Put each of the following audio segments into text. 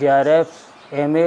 JRF MA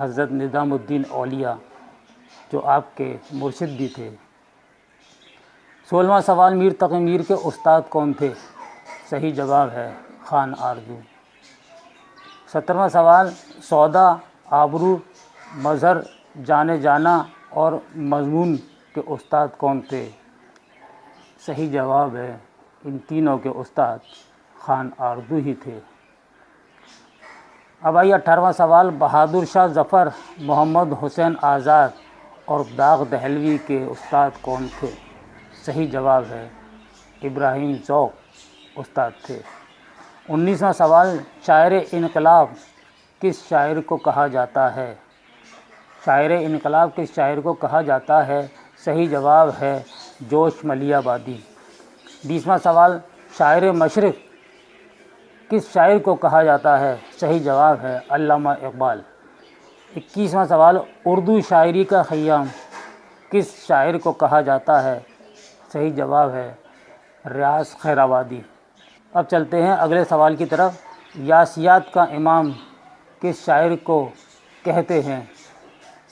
حضرت نظام الدین اولیاء جو آپ کے مرشد بھی تھے۔ 16واں سوال، میر تقی میر کے استاد کون تھے؟ صحیح جواب ہے خان آرزو۔ 17واں سوال، سودا، آبرو، مظہر، جانے جانا اور مضمون کے استاد کون تھے؟ صحیح جواب ہے ان تینوں کے استاد خان آرزو ہی تھے۔ اب آئیے 18واں سوال، بہادر شاہ ظفر، محمد حسین آزاد اور داغ دہلوی کے استاد کون تھے؟ صحیح جواب ہے ابراہیم ذوق استاد تھے۔ 19واں سوال، شاعر انقلاب کس شاعر کو کہا جاتا ہے؟ شاعر انقلاب کس شاعر کو کہا جاتا ہے؟ صحیح جواب ہے جوش ملیح آبادی۔ 20واں سوال، شاعر مشرق کس شاعر کو کہا جاتا ہے؟ صحیح جواب ہے علامہ اقبال۔ 21واں سوال، اردو شاعری کا خیام کس شاعر کو کہا جاتا ہے؟ صحیح جواب ہے ریاض خیر آبادی۔ اب چلتے ہیں اگلے سوال کی طرف۔ یاسیات کا امام کس شاعر کو کہتے ہیں؟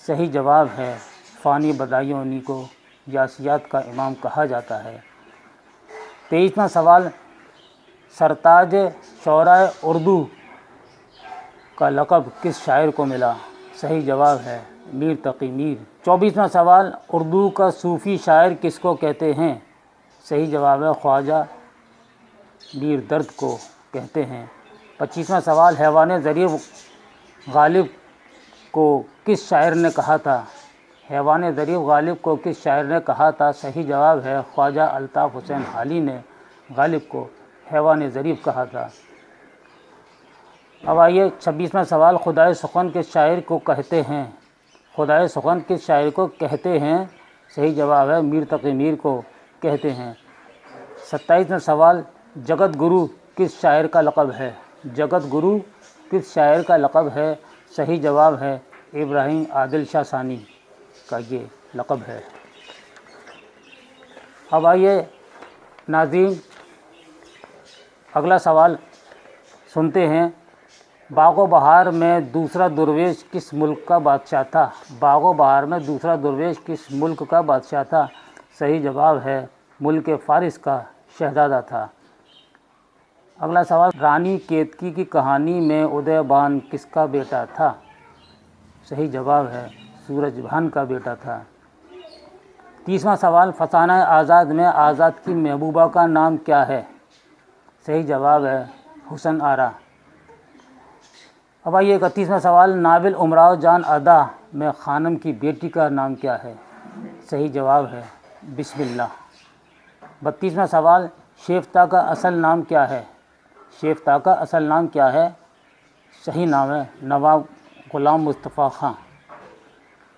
صحیح جواب ہے فانی بدایونی کو یاسیات کا امام کہا جاتا ہے۔ 23واں سوال، سرتاج شعراء اردو کا لقب کس شاعر کو ملا؟ صحیح جواب ہے میر تقی میر۔ 24واں سوال، اردو کا صوفی شاعر کس کو کہتے ہیں؟ صحیح جواب ہے خواجہ میر درد کو کہتے ہیں۔ 25واں سوال، حیوان ظریف غالب کو کس شاعر نے کہا تھا؟ حیوان ظریف غالب کو کس شاعر نے کہا تھا؟ صحیح جواب ہے خواجہ الطاف حسین حالی نے غالب کو حیوان ظریف کہا تھا۔ اب آئیے 26واں سوال، خدائے سخن کس شاعر کو کہتے ہیں؟ خدائے سخن کس شاعر کو کہتے ہیں؟ صحیح جواب ہے میر تقی میر کو کہتے ہیں۔ 27واں سوال، جگت گرو کس شاعر کا لقب ہے؟ جگت گرو کس شاعر کا لقب ہے؟ صحیح جواب ہے ابراہیم عادل شاہ ثانی کا یہ لقب ہے۔ اب آئیے ناظرین اگلا سوال سنتے ہیں۔ باغ و بہار میں دوسرا درویش کس ملک کا بادشاہ تھا؟ باغ و بہار میں دوسرا درویش کس ملک کا بادشاہ تھا؟ صحیح جواب ہے ملک فارس کا شہزادہ تھا۔ اگلا سوال، رانی کیتکی کی کہانی میں ادے بان کس کا بیٹا تھا؟ صحیح جواب ہے سورج بھان کا بیٹا تھا۔ 30واں سوال، فسانہ آزاد میں آزاد کی محبوبہ کا نام کیا ہے؟ صحیح جواب ہے حسن آرا۔ اب آئیے 31واں سوال، ناول امراؤ جان ادا میں خانم کی بیٹی کا نام کیا ہے؟ صحیح جواب ہے بسم اللہ۔ 32واں سوال، شیفتہ کا اصل نام کیا ہے؟ شیفتہ کا اصل نام کیا ہے؟ صحیح نام ہے نواب غلام مصطفیٰ خان۔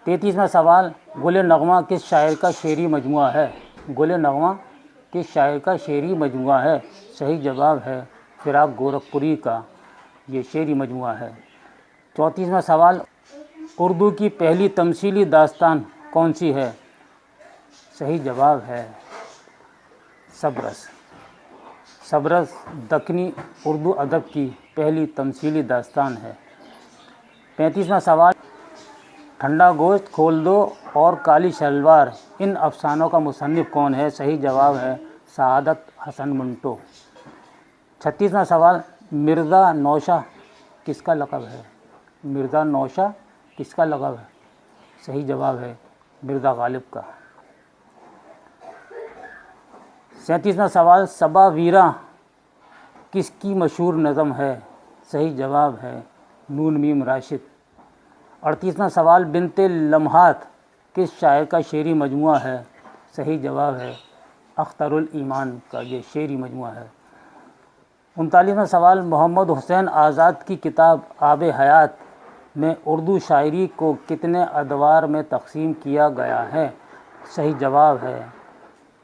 33واں سوال، گل نغمہ کس شاعر کا شعری مجموعہ ہے؟ گل نغمہ کس شاعر کا شعری مجموعہ ہے؟ صحیح جواب ہے فراق گورکھپوری کا یہ شعری مجموعہ ہے۔ 34واں سوال، اردو کی پہلی تمثیلی داستان کون سی ہے؟ صحیح جواب ہے صبرس۔ صبرس دکنی اردو ادب کی پہلی تمثیلی داستان ہے۔ 35واں سوال، ٹھنڈا گوشت، کھول دو اور کالی شلوار ان افسانوں کا مصنف کون ہے؟ صحیح جواب ہے سعادت حسن منٹو۔ 36واں سوال، مرزا نوشہ کس کا لقب ہے؟ مرزا نوشہ کس کا لقب ہے؟ صحیح جواب ہے مرزا غالب کا۔ 37واں سوال، صبا ویراں کس کی مشہور نظم ہے؟ صحیح جواب ہے نون میم راشد۔ 38واں سوال، بنت لمحات کس شاعر کا شعری مجموعہ ہے؟ صحیح جواب ہے اختر الایمان کا یہ شعری مجموعہ ہے۔ 39واں سوال، محمد حسین آزاد کی کتاب آب حیات میں اردو شاعری کو کتنے ادوار میں تقسیم کیا گیا ہے؟ صحیح جواب ہے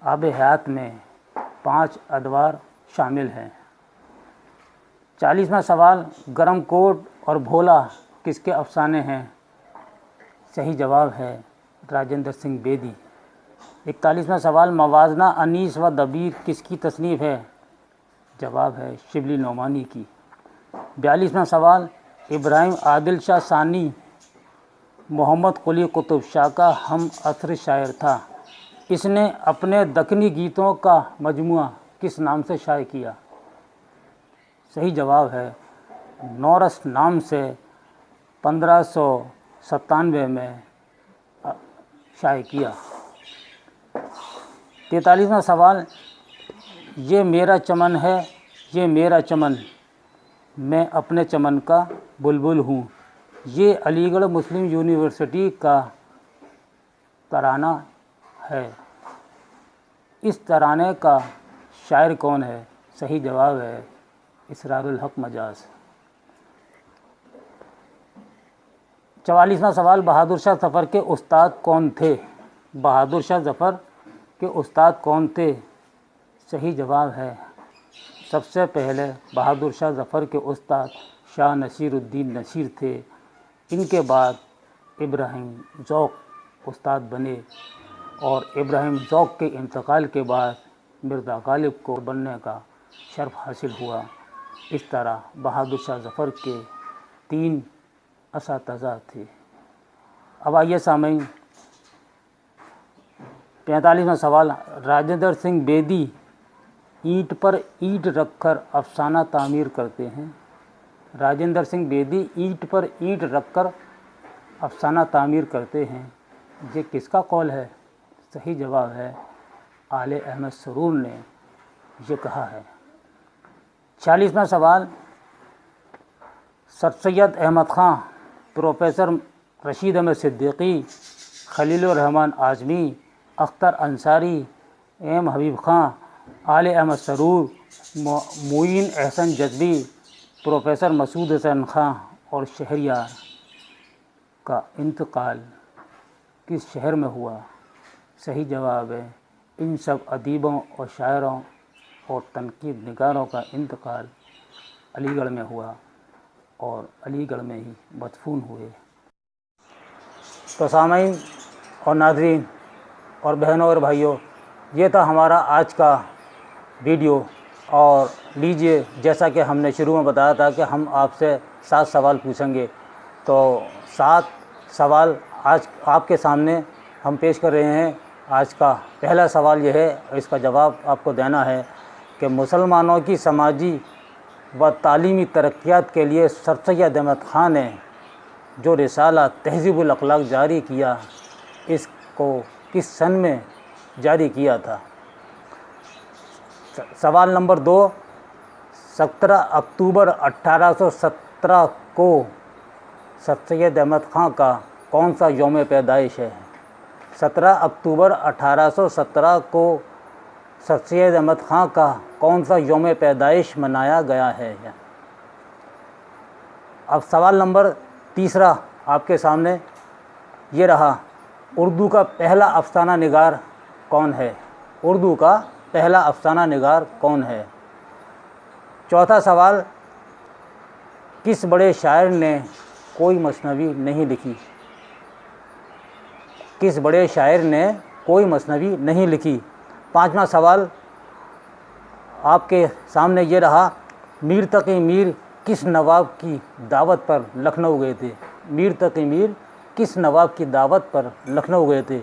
آب حیات میں 5 ادوار شامل ہیں۔ 40واں سوال، گرم کوٹ اور بھولا کس کے افسانے ہیں؟ صحیح جواب ہے راجندر سنگھ بیدی۔ 41واں سوال، موازنہ انیس و دبیر کس کی تصنیف ہے؟ جواب ہے شبلی نعمانی کی۔ 42واں سوال، ابراہیم عادل شاہ ثانی محمد قلی قطب شاہ کا ہم عصر شاعر تھا۔ اس نے اپنے دکنی گیتوں کا مجموعہ کس نام سے شائع کیا؟ صحیح جواب ہے نورس نام سے 1597 میں شائع کیا۔ 43واں سوال، یہ میرا چمن ہے یہ میرا چمن، میں اپنے چمن کا بلبل ہوں، یہ علی گڑھ مسلم یونیورسٹی کا ترانہ ہے۔ اس ترانے کا شاعر کون ہے؟ صحیح جواب ہے اسرار الحق مجاز۔ 44واں سوال، بہادر شاہ ظفر کے استاد کون تھے؟ بہادر شاہ ظفر کے استاد کون تھے؟ صحیح جواب ہے سب سے پہلے بہادر شاہ ظفر کے استاد شاہ نصیر الدین نصیر تھے۔ ان کے بعد ابراہیم ذوق استاد بنے اور ابراہیم ذوق کے انتقال کے بعد مرزا غالب کو بننے کا شرف حاصل ہوا۔ اس طرح بہادر شاہ ظفر کے 3 اساتذہ تھے۔ اب آئیے سامعین 45واں سوال، راجندر سنگھ بیدی اینٹ پر اینٹ رکھ کر افسانہ تعمیر کرتے ہیں۔ راجندر سنگھ بیدی اینٹ پر اینٹ رکھ کر افسانہ تعمیر کرتے ہیں، یہ کس کا قول ہے؟ صحیح جواب ہے آل احمد سرور نے یہ کہا ہے۔ 46واں سوال، سر سید احمد خان، پروفیسر رشید احمد صدیقی، خلیل الرحمن اعظمی، اختر انصاری، ایم حبیب خان، آل احمد سرور، معین احسن جذبی، پروفیسر مسعود حسین خان اور شہریار کا انتقال کس شہر میں ہوا؟ صحیح جواب ہے ان سب ادیبوں اور شاعروں اور تنقید نگاروں کا انتقال علی گڑھ میں ہوا اور علی گڑھ میں ہی مدفون ہوئے۔ تو سامعین اور ناظرین اور بہنوں اور بھائیوں، یہ تھا ہمارا آج کا ویڈیو، اور لیجئے جیسا کہ ہم نے شروع میں بتایا تھا کہ ہم آپ سے 7 سوال پوچھیں گے، تو 7 سوال آج آپ کے سامنے ہم پیش کر رہے ہیں۔ آج کا پہلا سوال یہ ہے، اس کا جواب آپ کو دینا ہے کہ مسلمانوں کی سماجی و تعلیمی ترقیات کے لیے سر سید احمد خان نے جو رسالہ تہذیب الاخلاق جاری کیا، اس کو کس سن میں جاری کیا تھا؟ سوال نمبر 2، 17 اکتوبر 1817 کو سر سید احمد خان کا کون سا یوم پیدائش ہے؟ 17 اکتوبر 1817 کو سر سید احمد خان کا کون سا یوم پیدائش منایا گیا ہے؟ اب سوال نمبر 3 آپ کے سامنے یہ رہا، اردو کا پہلا افسانہ نگار کون ہے؟ اردو کا پہلا افسانہ نگار کون ہے؟ 4تھا سوال، کس بڑے شاعر نے کوئی مثنوی نہیں لکھی؟ کس بڑے شاعر نے کوئی مثنوی نہیں لکھی؟ 5واں سوال آپ کے سامنے یہ رہا، میر تقی میر کس نواب کی دعوت پر لکھنؤ گئے تھے؟ میر تقی میر کس نواب کی دعوت پر لکھنؤ گئے تھے؟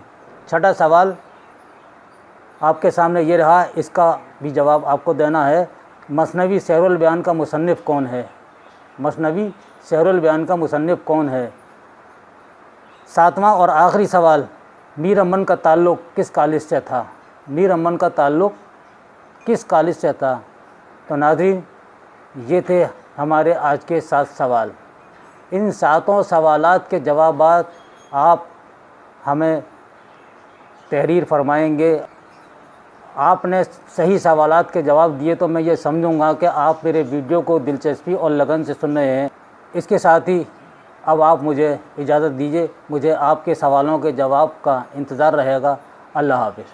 6واں سوال آپ کے سامنے یہ رہا، اس کا بھی جواب آپ کو دینا ہے، مثنوی سیر البیان کا مصنف کون ہے؟ مثنوی سیر البیان کا مصنف کون ہے؟ 7واں اور آخری سوال، میر امن کا تعلق کس کالج سے تھا؟ میر امن کا تعلق کس کالج سے تھا؟ تو ناظرین، یہ تھے ہمارے آج کے 7 سوال۔ ان 7 سوالات کے جوابات آپ ہمیں تحریر فرمائیں گے۔ آپ نے صحیح سوالات کے جواب دیے تو میں یہ سمجھوں گا کہ آپ میرے ویڈیو کو دلچسپی اور لگن سے سن رہے ہیں۔ اس کے ساتھ ہی اب آپ مجھے اجازت دیجیے، مجھے آپ کے سوالوں کے جواب کا انتظار رہے گا۔ اللہ حافظ۔